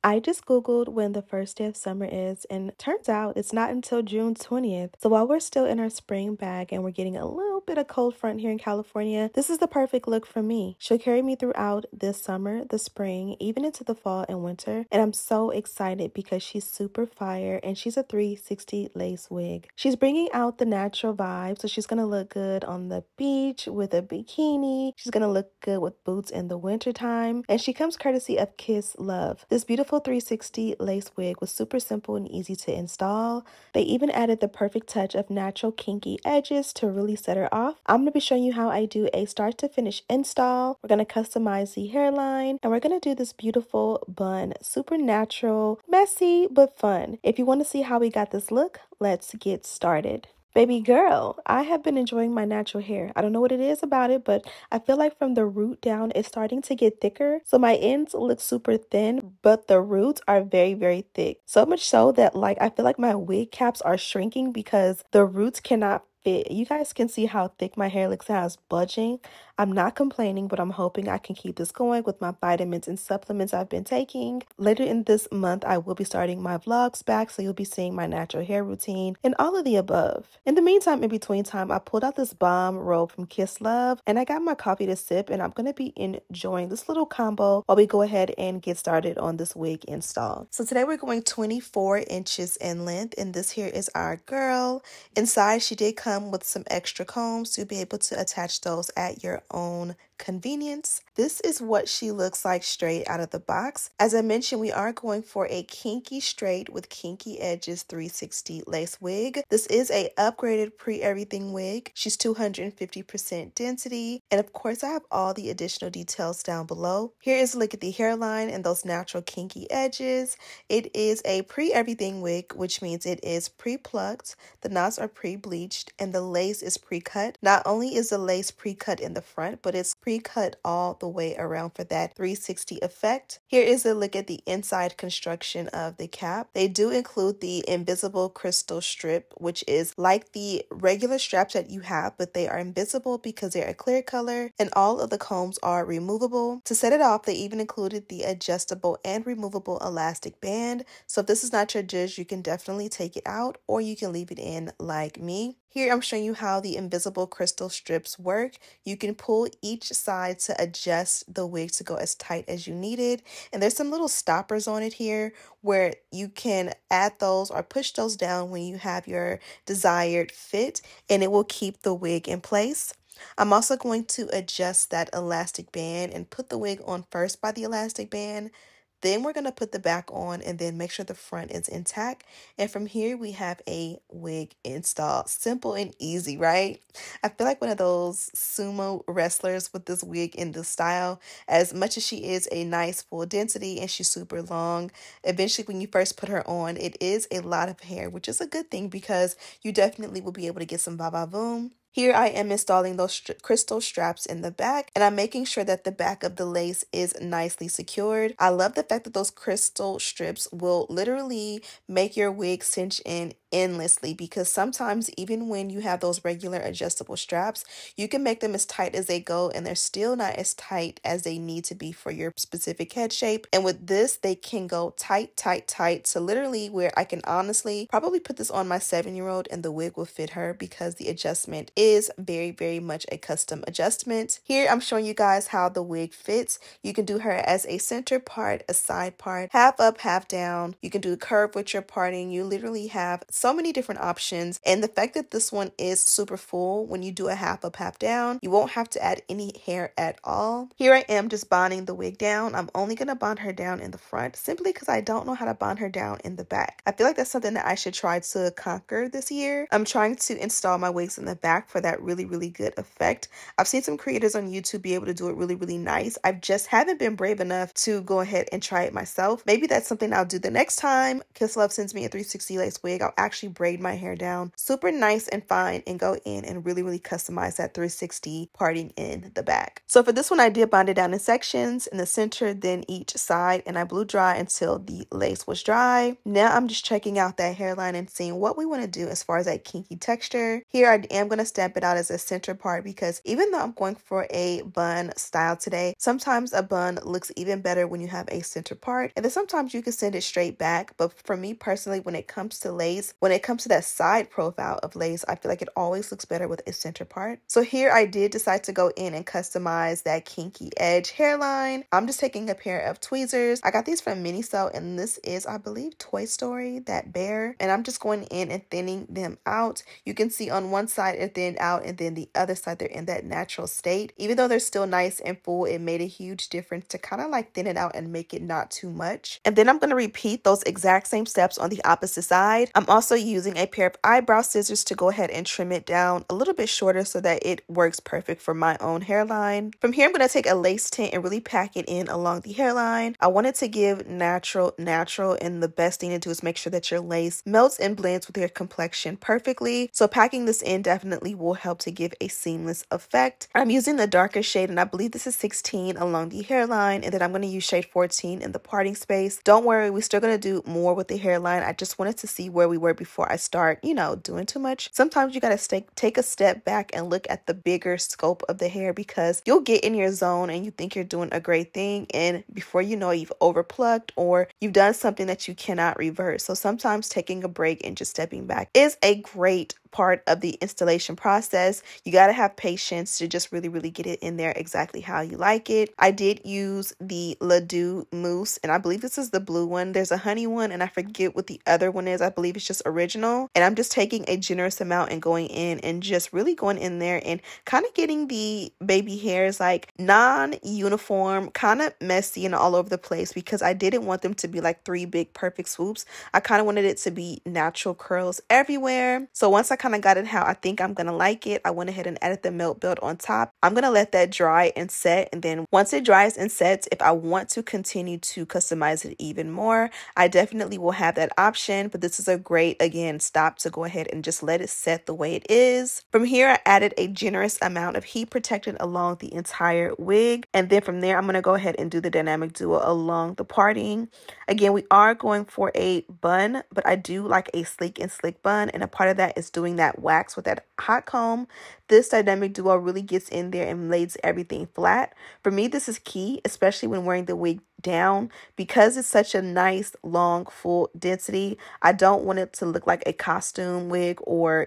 I just Googled when the first day of summer is, and it turns out it's not until June 20th. So while we're still in our spring bag and we're getting a little bit of cold front here in California, this is the perfect look for me. She'll carry me throughout this summer, the spring, even into the fall and winter. And I'm so excited because she's super fire and she's a 360 lace wig. She's bringing out the natural vibe, so she's gonna look good on the beach with a bikini. She's gonna look good with boots in the wintertime. And she comes courtesy of Kisslove. This beautiful 360 lace wig was super simple and easy to install. They even added the perfect touch of natural kinky edges to really set her off. I'm going to be showing you how I do a start to finish install. We're going to customize the hairline and we're going to do this beautiful bun. Super natural, messy, but fun. If you want to see how we got this look, let's get started. Baby girl, I have been enjoying my natural hair. I don't know what it is about it, but I feel like from the root down, it's starting to get thicker. So my ends look super thin, but the roots are very, very thick. So much so that I feel like my wig caps are shrinking because the roots cannot fit. You guys can see how thick my hair looks now. It's budging. I'm not complaining, but I'm hoping I can keep this going with my vitamins and supplements I've been taking. Later in this month, I will be starting my vlogs back, so you'll be seeing my natural hair routine and all of the above. In the meantime, in between time, I pulled out this bomb robe from Kisslove and I got my coffee to sip, and I'm going to be enjoying this little combo while we go ahead and get started on this wig install. So today we're going 24 inches in length, and this here is our girl. Inside, she did come with some extra combs to be able to attach those at your own convenience. This is what she looks like straight out of the box. As I mentioned, we are going for a kinky straight with kinky edges 360 lace wig. This is a upgraded pre-everything wig. She's 250% density, and of course I have all the additional details down below. Here is a look at the hairline and those natural kinky edges. It is a pre-everything wig, which means it is pre-plucked, the knots are pre-bleached, and the lace is pre-cut. Not only is the lace pre-cut in the front, but it's pre-cut all the way around for that 360 effect. Here is a look at the inside construction of the cap. They do include the invisible crystal strip, which is like the regular straps that you have, but they are invisible because they're a clear color, and all of the combs are removable. To set it off, they even included the adjustable and removable elastic band. So if this is not your dish, you can definitely take it out, or you can leave it in like me. Here I'm showing you how the invisible crystal strips work. You can pull each side to adjust the wig to go as tight as you need it. And there's some little stoppers on it here where you can add those or push those down when you have your desired fit, and it will keep the wig in place. I'm also going to adjust that elastic band and put the wig on first by the elastic band. Then we're going to put the back on and then make sure the front is intact. And from here, we have a wig install. Simple and easy, right? I feel like one of those sumo wrestlers with this wig in this style. As much as she is a nice full density and she's super long, eventually when you first put her on, it is a lot of hair, which is a good thing because you definitely will be able to get some va-va-voom. Here I am installing those crystal straps in the back, and I'm making sure that the back of the lace is nicely secured. I love the fact that those crystal strips will literally make your wig cinch in endlessly, because sometimes even when you have those regular adjustable straps, you can make them as tight as they go and they're still not as tight as they need to be for your specific head shape. And with this, they can go tight, tight, tight, so literally where I can honestly probably put this on my 7-year-old and the wig will fit her, because the adjustment is very, very much a custom adjustment. Here I'm showing you guys how the wig fits. You can do her as a center part, a side part, half up, half down. You can do a curve with your parting. You literally have so many different options, and the fact that this one is super full, when you do a half up, half down, you won't have to add any hair at all. Here I am just bonding the wig down. I'm only going to bond her down in the front simply because I don't know how to bond her down in the back. I feel like that's something that I should try to conquer this year. I'm trying to install my wigs in the back for that really, really good effect. I've seen some creators on YouTube be able to do it really, really nice. I just haven't been brave enough to go ahead and try it myself. Maybe that's something I'll do the next time Kisslove sends me a 360 lace wig. I'll actually actually braid my hair down super nice and fine and go in and really customize that 360 parting in the back. So for this one, I did bind it down in sections in the center, then each side, and I blew dry until the lace was dry. Now I'm just checking out that hairline and seeing what we want to do as far as that kinky texture. Here I am going to stamp it out as a center part because even though I'm going for a bun style today, sometimes a bun looks even better when you have a center part, and then sometimes you can send it straight back. But for me personally, when it comes to lace, when it comes to that side profile of lace, I feel like it always looks better with a center part. So here I did decide to go in and customize that kinky edge hairline. I'm just taking a pair of tweezers. I got these from Miniso, and this is, I believe, Toy Story, that bear, and I'm just going in and thinning them out. You can see on one side it thinned out, and then the other side they're in that natural state. Even though they're still nice and full, it made a huge difference to kind of like thin it out and make it not too much. And then I'm going to repeat those exact same steps on the opposite side. I'm also using a pair of eyebrow scissors to go ahead and trim it down a little bit shorter so that it works perfect for my own hairline. From here, I'm going to take a lace tint and really pack it in along the hairline. I wanted to give natural, and the best thing to do is make sure that your lace melts and blends with your complexion perfectly. So packing this in definitely will help to give a seamless effect. I'm using the darker shade, and I believe this is 16 along the hairline, and then I'm going to use shade 14 in the parting space. Don't worry, we're still going to do more with the hairline. I just wanted to see where we were before I start, doing too much. Sometimes you got to take a step back and look at the bigger scope of the hair, because you'll get in your zone and you think you're doing a great thing, and before you know it, you've overplucked or you've done something that you cannot reverse. So sometimes taking a break and just stepping back is a great part of the installation process. You got to have patience to just really get it in there exactly how you like it. I did use the Ledoux mousse, and I believe this is the blue one. There's a honey one, and I forget what the other one is. I believe it's just original. And I'm just taking a generous amount and going in and just really going in there and kind of getting the baby hairs like non-uniform, kind of messy and all over the place, because I didn't want them to be like 3 big perfect swoops. I kind of wanted it to be natural curls everywhere. So once I kind of got it how I think I'm going to like it, I went ahead and added the melt build on top. I'm going to let that dry and set, and then once it dries and sets, if I want to continue to customize it even more, I definitely will have that option. But this is a great, again, stop to go ahead and just let it set the way it is. From here, I added a generous amount of heat protectant along the entire wig, and then from there I'm going to go ahead and do the dynamic duo along the parting. Again, we are going for a bun, but I do like a sleek and slick bun, and a part of that is doing that wax with that hot comb. This dynamic duo really gets in there and lays everything flat. For me, this is key, especially when wearing the wig down, because it's such a nice, long, full density. I don't want it to look like a costume wig or,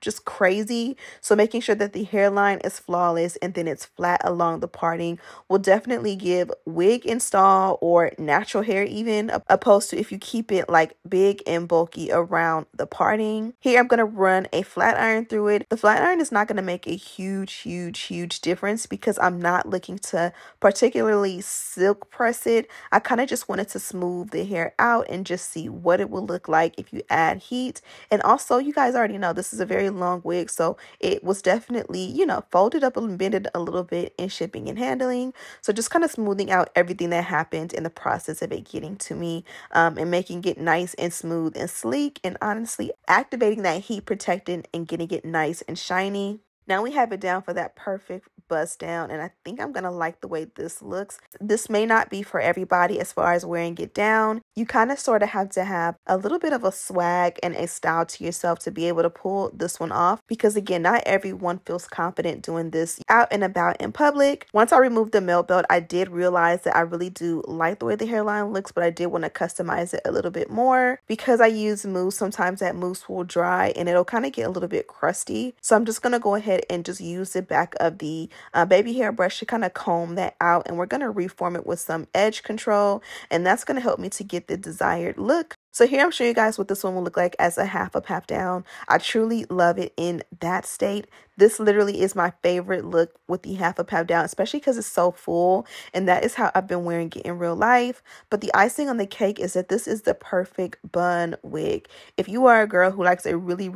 just crazy. So making sure that the hairline is flawless and then it's flat along the parting will definitely give wig install or natural hair even, opposed to if you keep it like big and bulky around the parting. Here I'm going to run a flat iron through it. The flat iron is not going to make a huge difference because I'm not looking to particularly silk press it. I kind of just wanted to smooth the hair out and just see what it will look like if you add heat. And also, you guys already know this is a very long wig, so it was definitely, folded up and bended a little bit in shipping and handling. So just kind of smoothing out everything that happened in the process of it getting to me, and making it nice and smooth and sleek, and honestly activating that heat protectant and getting it nice and shiny. Now we have it down for that perfect bust down, and I think I'm gonna like the way this looks. This may not be for everybody as far as wearing it down. You kind of sort of have to have a little bit of a swag and a style to yourself to be able to pull this one off, because again, not everyone feels confident doing this out and about in public. Once I removed the melt belt, I did realize that I really do like the way the hairline looks, but I did want to customize it a little bit more. Because I use mousse, sometimes that mousse will dry and it'll kind of get a little bit crusty. So I'm just gonna go ahead and just use the back of the baby hair brush to kind of comb that out, and we're going to reform it with some edge control, and that's going to help me to get the desired look. So here I'm showing you guys what this one will look like as a half up, half down. I truly love it in that state. This literally is my favorite look with the half up, half down, especially because it's so full, and that is how I've been wearing it in real life. But the icing on the cake is that this is the perfect bun wig. If you are a girl who likes a really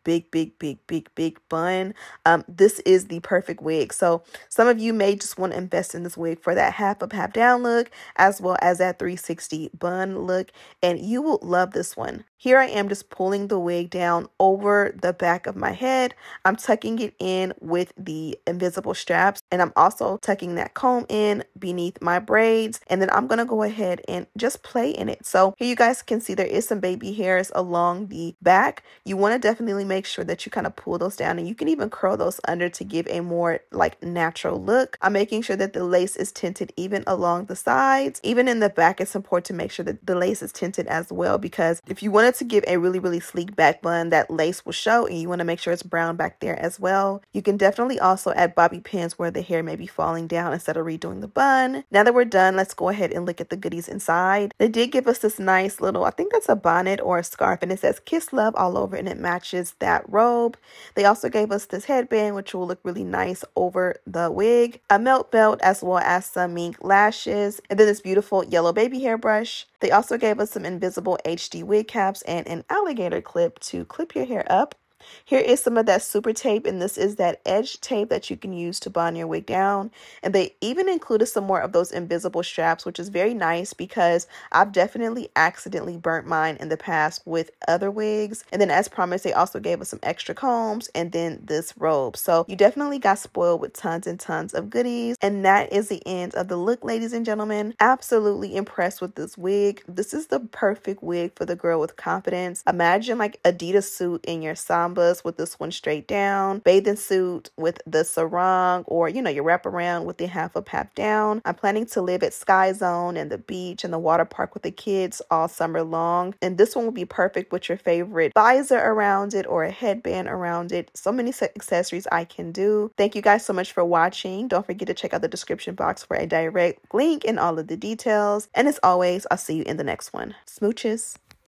big bun, this is the perfect wig. So some of you may just want to invest in this wig for that half up, half down look, as well as that 360 bun look. And and you will love this one. Here I am just pulling the wig down over the back of my head. I'm tucking it in with the invisible straps, and I'm also tucking that comb in beneath my braids, and then I'm going to go ahead and just play in it. So here you guys can see there is some baby hairs along the back. You want to definitely make sure that you kind of pull those down, and you can even curl those under to give a more like natural look. I'm making sure that the lace is tinted even along the sides. Even in the back, it's important to make sure that the lace is tinted as well, because if you wanted to give a really sleek back bun, that lace will show, and you want to make sure it's brown back there as well. You can definitely also add bobby pins where the hair may be falling down instead of redoing the bun. Now that we're done, let's go ahead and look at the goodies inside. They did give us this nice little, I think that's a bonnet or a scarf, and it says Kisslove all over, and it matches that robe. They also gave us this headband, which will look really nice over the wig, a melt belt, as well as some mink lashes, and then this beautiful yellow baby hair brush. They also gave us some invisible HD wig caps and an alligator clip to clip your hair up. Here is some of that super tape, and this is that edge tape that you can use to bond your wig down. And they even included some more of those invisible straps, which is very nice because I've definitely accidentally burnt mine in the past with other wigs. And then as promised, they also gave us some extra combs and then this robe. So you definitely got spoiled with tons and tons of goodies. And that is the end of the look, ladies and gentlemen. Absolutely impressed with this wig. This is the perfect wig for the girl with confidence. Imagine like Adidas suit in your samba with this one straight down, bathing suit with the sarong, or you know, your wraparound with the half up half down. I'm planning to live at Sky Zone and the beach and the water park with the kids all summer long, and this one will be perfect with your favorite visor around it or a headband around it. So many accessories I can do. Thank you guys so much for watching. Don't forget to check out the description box for a direct link and all of the details, and as always, I'll see you in the next one. Smooches.